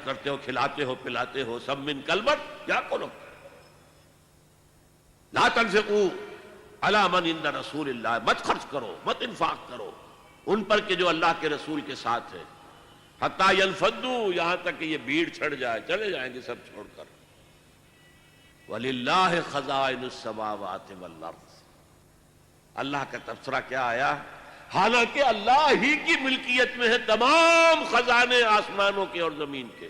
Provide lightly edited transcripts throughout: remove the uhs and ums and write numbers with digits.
کرتے ہو، کھلاتے ہو، پلاتے ہو، سب من کلبت کیا کرو؟ لا تنفقوا علی من عند رسول اللہ، مت خرچ کرو، مت انفاق کرو ان پر کہ جو اللہ کے رسول کے ساتھ ہے، حتی ینفضوا، یہاں تک کہ یہ بھیڑ چھڑ جائے، چلے جائیں گے سب چھوڑ کر۔ وَلِلَّهِ خَزَائِنُ السَّمَاوَاتِ وَالْأَرْضِ، اللہ کا تبصرہ کیا آیا؟ حالانکہ اللہ ہی کی ملکیت میں ہے تمام خزانے آسمانوں کے اور زمین کے۔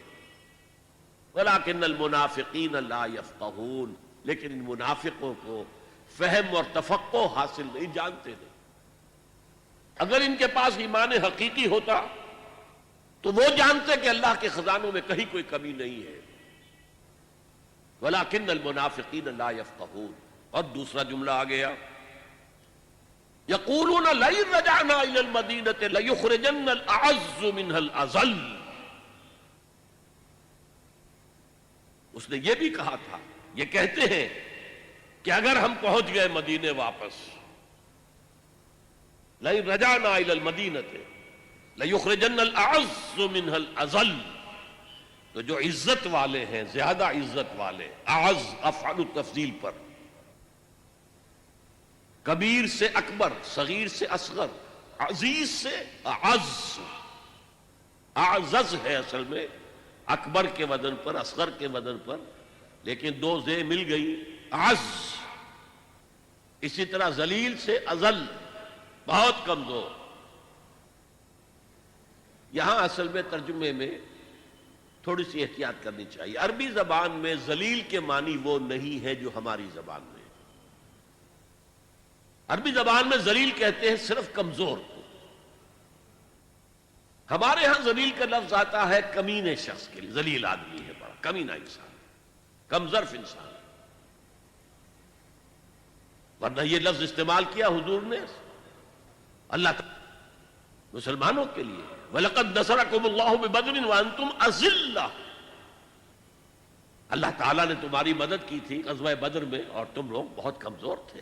وَلَكِنَّ الْمُنَافِقِينَ لَا يَفْقَهُونَ، لیکن ان منافقوں کو فہم اور تفقہ حاصل نہیں، جانتے نہیں۔ اگر ان کے پاس ایمان حقیقی ہوتا تو وہ جانتے کہ اللہ کے خزانوں میں کہیں کوئی کمی نہیں ہے۔ وَلَكِنَّ الْمُنَافِقِينَ لَا يَفْقَهُونَ، اور دوسرا جملہ آ گیا، يَقُولُونَ لَئِن رَجَعْنَا إِلَى الْمَدِينَةِ لَيُخْرِجَنَّ الْأَعَزُّ مِنْهَا الْأَذَلَّ، اس نے یہ بھی کہا تھا، یہ کہتے ہیں کہ اگر ہم پہنچ گئے مدینے واپس، لَئِن رَجَعْنَا إِلَى الْمَدِينَةِ لَيُخْرِجَنَّ الْأَعَزُّ مِنْهَا الْأَذَلَّ، تو جو عزت والے ہیں، زیادہ عزت والے، اعز افعل التفضیل پر، کبیر سے اکبر، صغیر سے اصغر، عزیز سے اعز، اعزز ہے اصل میں، اکبر کے وزن پر، اصغر کے وزن پر، لیکن دو زے مل گئی، اعز۔ اسی طرح ذلیل سے اذل، بہت کمزور۔ یہاں اصل میں ترجمے میں تھوڑی سی احتیاط کرنی چاہیے۔ عربی زبان میں ذلیل کے معنی وہ نہیں ہے جو ہماری زبان میں ہے۔ عربی زبان میں ذلیل کہتے ہیں صرف کمزور کو۔ ہمارے ہاں ذلیل کا لفظ آتا ہے کمینے شخص کے لیے، ذلیل آدمی ہے، بڑا کمینہ انسان، کمظرف انسان۔ ورنہ یہ لفظ استعمال کیا حضور نے اللہ تعالی مسلمانوں کے لیے، وَلَقَدْ نَصَرَكُمُ اللَّهُ بِبَدْرٍ وَأَنْتُمْ أَذِلَّةٌ، اللہ تعالیٰ نے تمہاری مدد کی تھی غزوہ بدر میں اور تم لوگ بہت کمزور تھے۔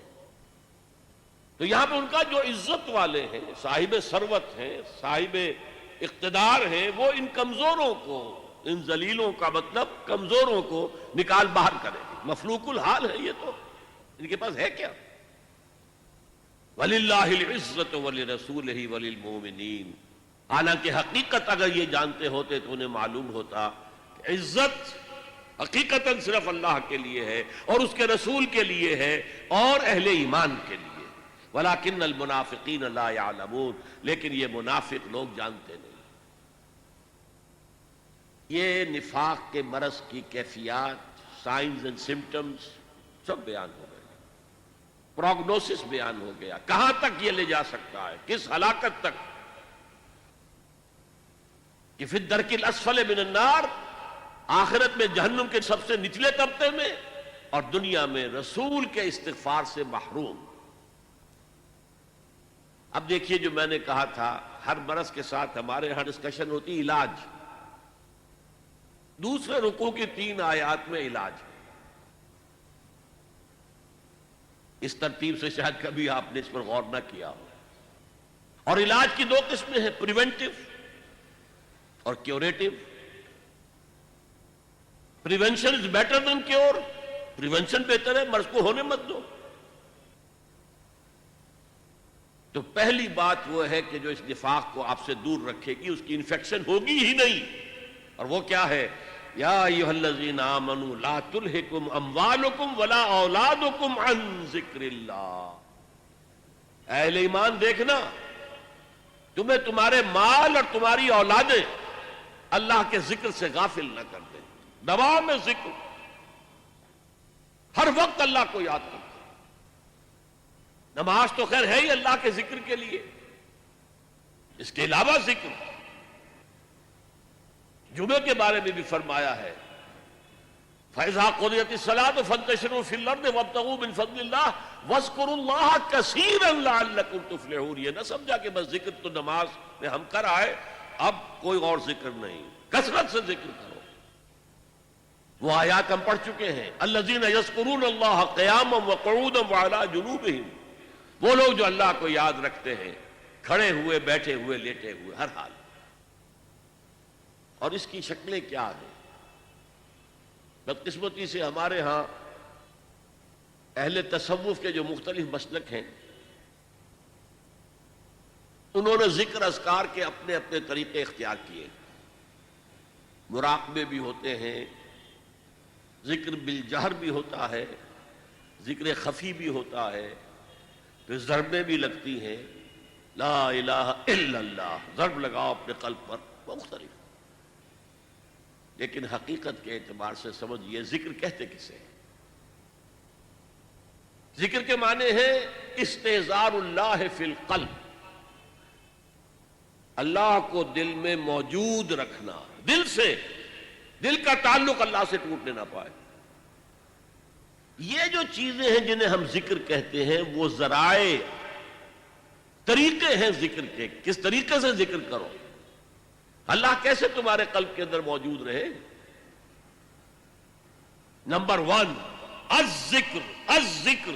تو یہاں پہ ان کا جو عزت والے ہیں، صاحب ثروت ہیں، صاحب اقتدار ہیں، وہ ان کمزوروں کو، ان ذلیلوں کا مطلب کمزوروں کو نکال باہر کریں گے۔ مفلوق الحال ہے یہ، تو ان کے پاس ہے کیا؟ وَلِلَّهِ الْعِزَّةُ وَلِرَسُولِهِ وَلِلْمُؤْمِنِينَ، حالانکہ حقیقت اگر یہ جانتے ہوتے تو انہیں معلوم ہوتا کہ عزت حقیقتاً صرف اللہ کے لیے ہے اور اس کے رسول کے لیے ہے اور اہل ایمان کے لیے۔ وَلَكِنَّ الْمُنَافِقِينَ لَا يَعْلَمُونَ، لیکن یہ منافق لوگ جانتے نہیں۔ یہ نفاق کے مرض کی کیفیات، سائنز اینڈ سمپٹمز سب بیان ہو گئے، پروگنوسس بیان ہو گیا، کہاں تک یہ لے جا سکتا ہے، کس ہلاکت تک، کہ فی الدرک الاسفل من النار، آخرت میں جہنم کے سب سے نچلے طبقے میں، اور دنیا میں رسول کے استغفار سے محروم۔ اب دیکھیے جو میں نے کہا تھا، ہر مرض کے ساتھ ہمارے ہاں ڈسکشن ہوتی علاج، دوسرے رکوع کی 3 آیات میں علاج ہے۔ اس ترتیب سے شاید کبھی آپ نے اس پر غور نہ کیا ہو۔ اور علاج کی 2 قسمیں ہیں، پریونٹیو اور curative. Prevention is better than cure, prevention بہتر ہے، مرض کو ہونے مت دو۔ تو پہلی بات وہ ہے کہ جو اس نفاق کو آپ سے دور رکھے گی، اس کی انفیکشن ہوگی ہی نہیں، اور وہ کیا ہے؟ یا ایھا الذین آمنوا لا تلھکم اموالکم ولا اولادکم عن ذکر اللہ۔ اہل ایمان دیکھنا، تمہیں تمہارے مال اور تمہاری اولادیں اللہ کے ذکر سے غافل نہ کر دیں۔ دوام ذکر، ہر وقت اللہ کو یاد کرو۔ نماز تو خیر ہے ہی اللہ کے ذکر کے لیے، اس کے علاوہ ذکر، جمعے کے بارے میں بھی فرمایا ہے فَإِذَا قُضِيَتِ الصَّلَاةُ فَانتَشِرُوا فِي الْأَرْضِ وَابْتَغُوا مِنْ فَضْلِ اللَّهِ وَاذْكُرُوا اللَّهَ كَثِيرًا لَعَلَّكُمْ تُفْلِحُونَ۔ یہ نہ سمجھا کہ بس ذکر تو نماز میں ہم کر آئے، اب کوئی اور ذکر نہیں، کثرت سے ذکر کرو۔ وہ آیات ہم پڑھ چکے ہیں، الَّذِينَ يَذْكُرُونَ اللَّهَ قِيَامًا وَقُعُودًا وَعَلَى جُنُوبِهِمْ، وہ لوگ جو اللہ کو یاد رکھتے ہیں کھڑے ہوئے، بیٹھے ہوئے، لیٹے ہوئے، ہر حال۔ اور اس کی شکلیں کیا ہیں؟ بدقسمتی سے ہمارے ہاں اہل تصوف کے جو مختلف مسلک ہیں انہوں نے ذکر اذکار کے اپنے اپنے طریقے اختیار کیے. مراقبے بھی ہوتے ہیں، ذکر بالجہر بھی ہوتا ہے، ذکر خفی بھی ہوتا ہے، پھر ضربیں بھی لگتی ہیں، لا الہ الا اللہ ضرب لگاؤ اپنے قلب پر، مختلف. لیکن حقیقت کے اعتبار سے سمجھئے ذکر کہتے کسے ہیں؟ ذکر کے معنی ہے استحضار اللہ فی القلب، اللہ کو دل میں موجود رکھنا، دل سے، دل کا تعلق اللہ سے ٹوٹنے نہ پائے. یہ جو چیزیں ہیں جنہیں ہم ذکر کہتے ہیں وہ ذرائع، طریقے ہیں ذکر کے. کس طریقے سے ذکر کرو، اللہ کیسے تمہارے قلب کے اندر موجود رہے؟ نمبر 1 الذکر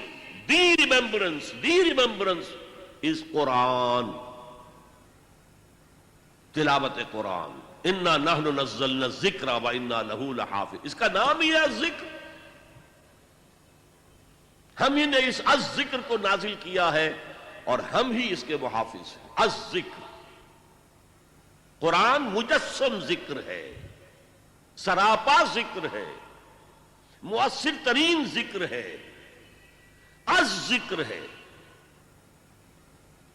دی ریممبرنس از قرآن، تلاوت قرآن. انا نحن نزلنا الذکر وانا لہ لحافظ، اس کا نام ہی ہے ذکر. ہم ہی نے اس الذکر کو نازل کیا ہے اور ہم ہی اس کے محافظ ہیں. الذکر، قرآن مجسم ذکر ہے، سراپا ذکر ہے، مؤثر ترین ذکر ہے، الذکر ہے.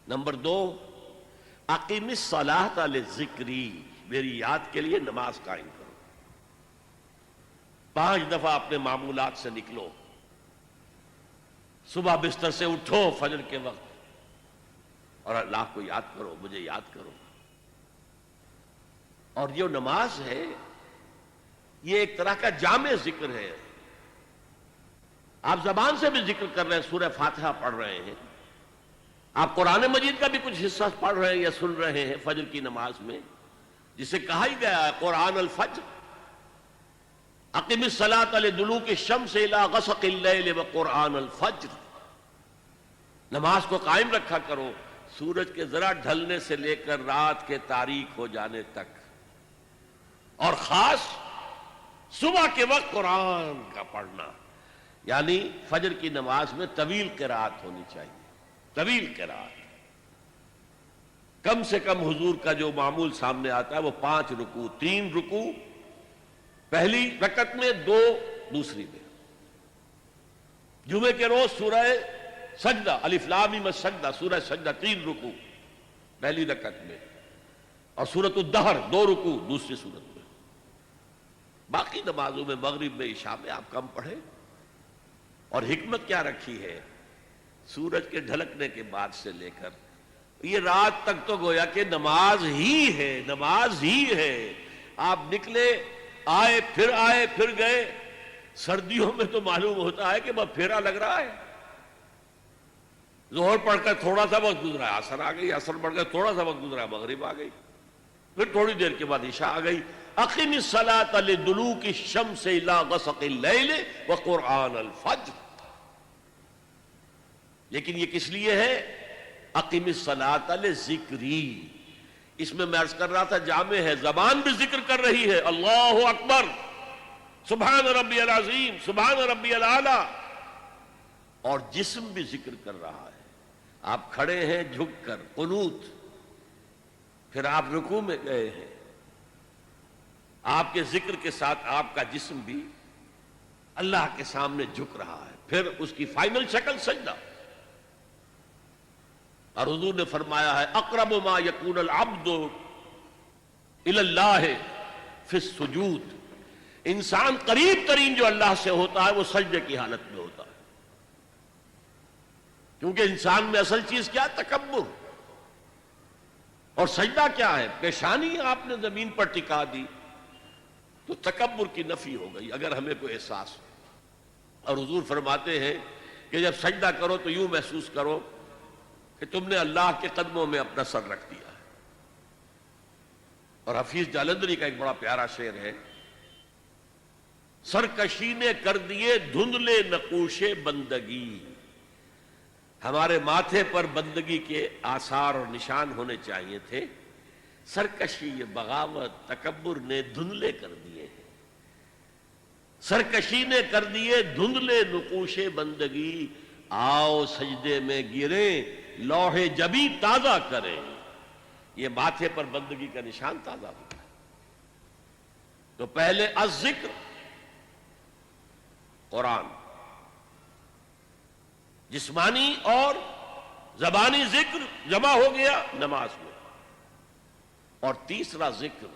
نمبر 2 اقیم الصلاۃ للذکری، میری یاد کے لیے نماز قائم کرو. 5 دفعہ اپنے معمولات سے نکلو، صبح بستر سے اٹھو فجر کے وقت اور اللہ کو یاد کرو، مجھے یاد کرو. اور یہ نماز ہے یہ ایک طرح کا جامع ذکر ہے. آپ زبان سے بھی ذکر کر رہے ہیں، سورہ فاتحہ پڑھ رہے ہیں، آپ قرآن مجید کا بھی کچھ حصہ پڑھ رہے ہیں یا سن رہے ہیں فجر کی نماز میں، جسے کہا ہی گیا ہے قرآن الفجر. اقم الصلاۃ لدلوک الشمس الی غسق اللیل وقرآن الفجر، نماز کو قائم رکھا کرو سورج کے ذرا ڈھلنے سے لے کر رات کے تاریک ہو جانے تک، اور خاص صبح کے وقت قرآن کا پڑھنا. یعنی فجر کی نماز میں طویل قرات ہونی چاہیے، طویل قرات. کم سے کم حضور کا جو معمول سامنے آتا ہے وہ 5 رکوع، 3 رکوع پہلی رکعت میں، 2 دوسری میں. جمعے کے روز سورہ سجدہ، الف لام میم السجدہ، سورہ سجدہ 3 رکوع پہلی رکعت میں، اور سورۃ الدہر 2 رکوع دوسری سورت میں. باقی نمازوں میں مغرب میں عشاء میں آپ کم پڑھیں. اور حکمت کیا رکھی ہے؟ سورج کے ڈھلکنے کے بعد سے لے کر یہ رات تک تو گویا کہ نماز ہی ہے، نماز ہی ہے. آپ نکلے، آئے پھر گئے. سردیوں میں تو معلوم ہوتا ہے کہ بس پھیرا لگ رہا ہے. ظہر پڑھ کر تھوڑا سا وقت گزرا ہے، عصر آ گئی، عصر پڑھ کر تھوڑا سا وقت گزرا ہے، مغرب آ گئی، پھر تھوڑی دیر کے بعد عشاء آ گئی. اقم الصلاۃ لدلوک الشمس الی غسق اللیل وقرآن الفجر. لیکن یہ کس لیے ہے؟ اقم الصلاۃ لذکری. اس میں عرض کر رہا تھا جامع ہے، زبان بھی ذکر کر رہی ہے، اللہ اکبر، سبحان ربی العظیم، سبحان ربی الاعلی، اور جسم بھی ذکر کر رہا ہے. آپ کھڑے ہیں جھک کر قنوت، پھر آپ رکوع میں گئے ہیں، آپ کے ذکر کے ساتھ آپ کا جسم بھی اللہ کے سامنے جھک رہا ہے. پھر اس کی فائنل شکل سجدہ. اور حضور نے فرمایا ہے اقرب ما یکون العبد الی اللہ فی السجود، انسان قریب ترین جو اللہ سے ہوتا ہے وہ سجدے کی حالت میں ہوتا ہے. کیونکہ انسان میں اصل چیز کیا؟ تکبر. اور سجدہ کیا ہے؟ پیشانی آپ نے زمین پر ٹکا دی تو تکبر کی نفی ہو گئی، اگر ہمیں کوئی احساس ہو. اور حضور فرماتے ہیں کہ جب سجدہ کرو تو یوں محسوس کرو کہ تم نے اللہ کے قدموں میں اپنا سر رکھ دیا ہے. اور حفیظ جالندری کا ایک بڑا پیارا شعر ہے، سرکشی نے کر دیے دھندلے نقوش بندگی. ہمارے ماتھے پر بندگی کے آثار اور نشان ہونے چاہیے تھے، سرکشی، یہ بغاوت، تکبر نے دھندلے کر دیے ہیں، سرکشی نے کر دیے دھندلے نقوش بندگی، آؤ سجدے میں گریں لوح جبی تازہ کریں، یہ ماتھے پر بندگی کا نشان تازہ ہوتا ہے۔ تو پہلے الذکر قرآن، جسمانی اور زبانی ذکر جمع ہو گیا نماز میں، اور تیسرا ذکر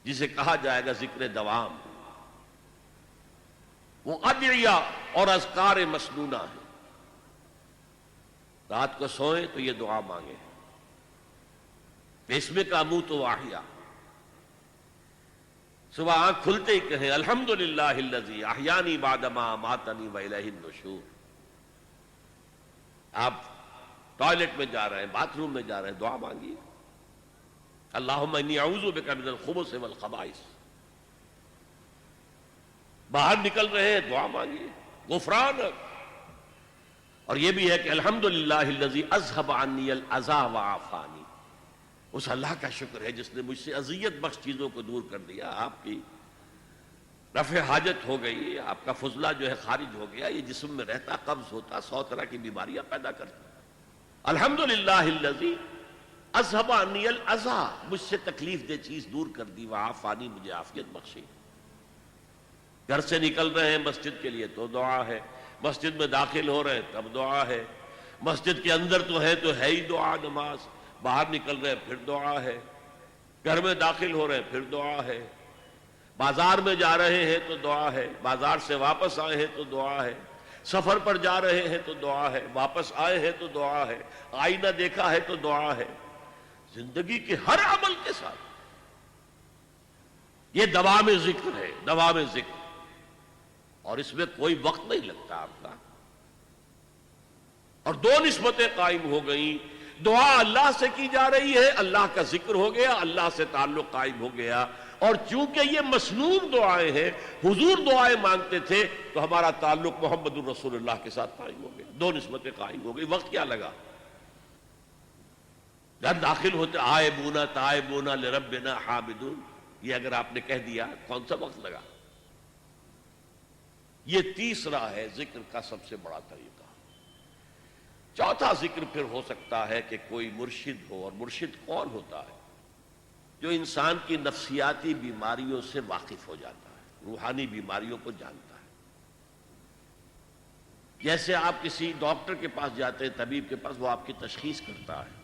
جسے کہا جائے گا ذکر دوام، وہ ادعیہ اور اذکار مسنونہ ہے۔ رات کو سوئیں تو یہ دعا مانگیں، بسمک اموت واحیا، صبح آنکھ کھلتے ہی کہیں الحمدللہ الذی احیانی بعدما اماتنی والیہ النشور۔ آپ ٹوائلٹ میں جا رہے ہیں، باتھ روم میں جا رہے ہیں، دعا مانگیے، اللہم انی اعوذ بک من الخبث والخبائث۔ باہر نکل رہے ہیں، دعا مانگیے غفرانک۔ اور یہ بھی ہے کہ الحمدللہ الذی اذھب عنی الاذی وعافانی، اس اللہ کا شکر ہے جس نے مجھ سے اذیت بخش چیزوں کو دور کر دیا۔ آپ کی رفع حاجت ہو گئی، آپ کا فضلہ جو ہے خارج ہو گیا، یہ جسم میں رہتا، قبض ہوتا، 100 طرح کی بیماریاں پیدا کرتا۔ الحمدللہ الذی اذھب عنی الاذی، مجھ سے تکلیف دہ چیز دور کر دی، وعافانی، مجھے عافیت بخشی۔ گھر سے نکل رہے ہیں مسجد کے لیے تو دعا ہے، مسجد میں داخل ہو رہے ہیں تب دعا ہے، مسجد کے اندر تو ہے ہی دعا نماز، باہر نکل رہے ہیں پھر دعا ہے، گھر میں داخل ہو رہے ہیں پھر دعا ہے، بازار میں جا رہے ہیں تو دعا ہے، بازار سے واپس آئے ہیں تو دعا ہے، سفر پر جا رہے ہیں تو دعا ہے، واپس آئے ہیں تو دعا ہے، آئینہ دیکھا ہے تو دعا ہے، زندگی کے ہر عمل کے ساتھ یہ دوام ذکر ہے، دوام ذکر، اور اس میں کوئی وقت نہیں لگتا آپ کا۔ اور دو نسبتیں قائم ہو گئیں، دعا اللہ سے کی جا رہی ہے، اللہ کا ذکر ہو گیا، اللہ سے تعلق قائم ہو گیا، اور چونکہ یہ مسنون دعائیں ہیں، حضور دعائیں مانگتے تھے، تو ہمارا تعلق محمد الرسول اللہ کے ساتھ قائم ہو گیا، دو نسبتیں قائم ہو گئی، وقت کیا لگا؟ جب داخل ہوتے آئبون تائبون لربنا حامدون، یہ اگر آپ نے کہہ دیا کون سا وقت لگا؟ یہ تیسرا ہے ذکر کا سب سے بڑا طریقہ۔ چوتھا ذکر پھر ہو سکتا ہے کہ کوئی مرشد ہو، اور مرشد کون ہوتا ہے؟ جو انسان کی نفسیاتی بیماریوں سے واقف ہو جاتا ہے، روحانی بیماریوں کو جانتا ہے۔ جیسے آپ کسی ڈاکٹر کے پاس جاتے ہیں، طبیب کے پاس، وہ آپ کی تشخیص کرتا ہے،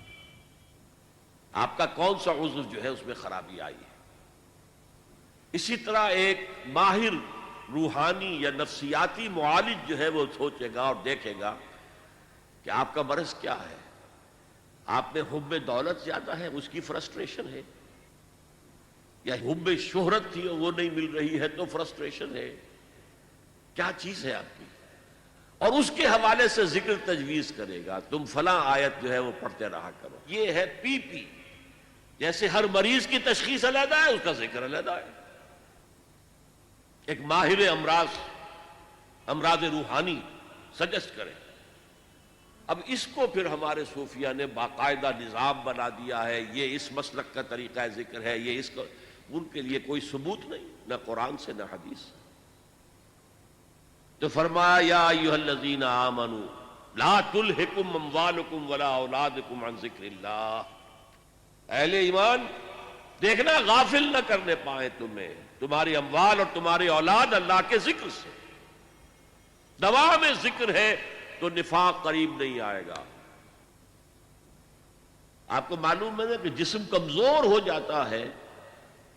آپ کا کون سا عضو جو ہے اس میں خرابی آئی ہے۔ اسی طرح ایک ماہر روحانی یا نفسیاتی معالج جو ہے وہ سوچے گا اور دیکھے گا کہ آپ کا مرض کیا ہے۔ آپ میں حب دولت زیادہ ہے، اس کی فرسٹریشن ہے، یا حب شہرت تھی اور وہ نہیں مل رہی ہے تو فرسٹریشن ہے، کیا چیز ہے آپ کی؟ اور اس کے حوالے سے ذکر تجویز کرے گا، تم فلاں آیت جو ہے وہ پڑھتے رہا کرو۔ یہ ہے پی پی، جیسے ہر مریض کی تشخیص علیحدہ ہے، اس کا ذکر علیحدہ ہے۔ ایک ماہر امراض روحانی سجسٹ کرے۔ اب اس کو پھر ہمارے صوفیہ نے باقاعدہ نظام بنا دیا ہے، یہ اس مسلک کا طریقہ ذکر ہے، یہ اس کا، ان کے لیے کوئی ثبوت نہیں، نہ قرآن سے نہ حدیث سے۔ تو فرمایا یا ایھا الذین آمنوا لا تلہکم اموالکم ولا اولادکم عن ذکر اللہ، اہل ایمان دیکھنا غافل نہ کرنے پائیں تمہیں تمہاری اموال اور تمہاری اولاد اللہ کے ذکر سے۔ دوام ذکر ہے تو نفاق قریب نہیں آئے گا۔ آپ کو معلوم ہے کہ جسم کمزور ہو جاتا ہے،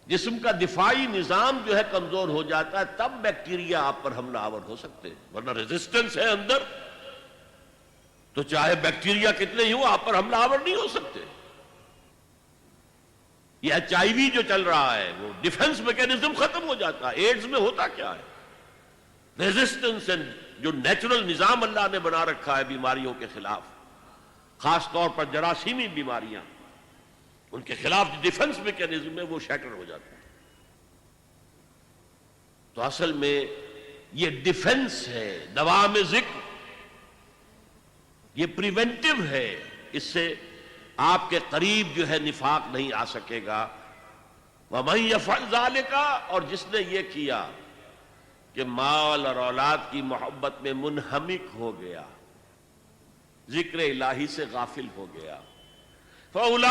جسم کا دفاعی نظام جو ہے کمزور ہو جاتا ہے، تب بیکٹیریا آپ پر حملہ آور ہو سکتے ہیں، ورنہ ریزسٹنس ہے اندر تو چاہے بیکٹیریا کتنے ہی ہوں آپ پر حملہ آور نہیں ہو سکتے۔ یہ HIV جو چل رہا ہے وہ ڈیفنس میکینزم ختم ہو جاتا ہے۔ ایڈز میں ہوتا کیا ہے؟ ریزسٹنس، جو نیچرل نظام اللہ نے بنا رکھا ہے بیماریوں کے خلاف، خاص طور پر جراثیمی بیماریاں، ان کے خلاف جو ڈیفنس میکینزم ہے وہ شیٹر ہو جاتا ہے۔ تو اصل میں یہ ڈیفنس ہے، دوام ذکر، یہ پریونٹیو ہے، اس سے آپ کے قریب جو ہے نفاق نہیں آ سکے گا۔ وَمَن يَفْعَلْ ذَلِكَ، اور جس نے یہ کیا کہ مال اور اولاد کی محبت میں منہمک ہو گیا، ذکر الہی سے غافل ہو گیا، فَأُولَٰئِکَ